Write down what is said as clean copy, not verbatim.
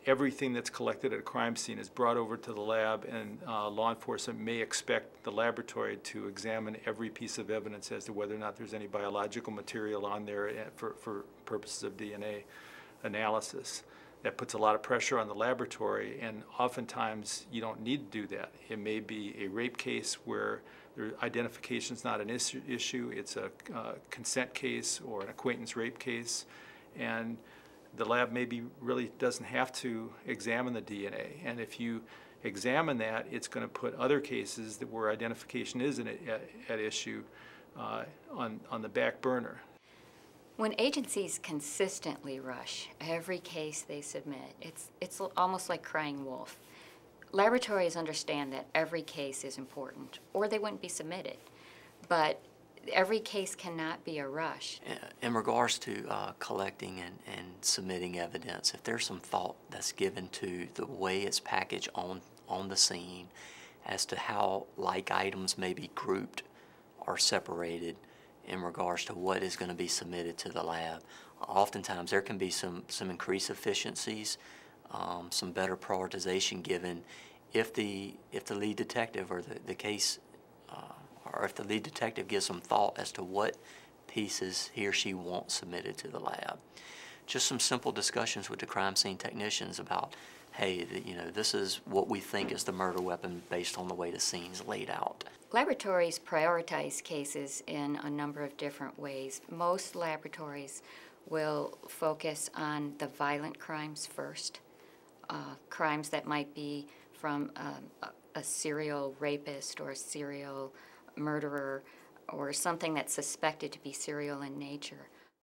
everything that's collected at a crime scene is brought over to the lab, and law enforcement may expect the laboratory to examine every piece of evidence as to whether or not there's any biological material on there for purposes of DNA analysis. That puts a lot of pressure on the laboratory, and oftentimes you don't need to do that. It may be a rape case where identification is not an issue. It's a consent case or an acquaintance rape case, and the lab maybe really doesn't have to examine the DNA. And if you examine that, it's going to put other cases that where identification is at issue on the back burner. When agencies consistently rush every case they submit, it's almost like crying wolf. Laboratories understand that every case is important, or they wouldn't be submitted. But every case cannot be a rush. In regards to collecting and submitting evidence, if there's some thought that's given to the way it's packaged on the scene as to how like items may be grouped or separated in regards to what is going to be submitted to the lab, oftentimes there can be some increased efficiencies, some better prioritization given if the lead detective or the case or if the lead detective gives some thought as to what pieces he or she wants submitted to the lab. Just some simple discussions with the crime scene technicians about, hey, this is what we think is the murder weapon based on the way the scene's laid out. Laboratories prioritize cases in a number of different ways. Most laboratories will focus on the violent crimes first, crimes that might be from a serial rapist or a serial murderer or something that's suspected to be serial in nature.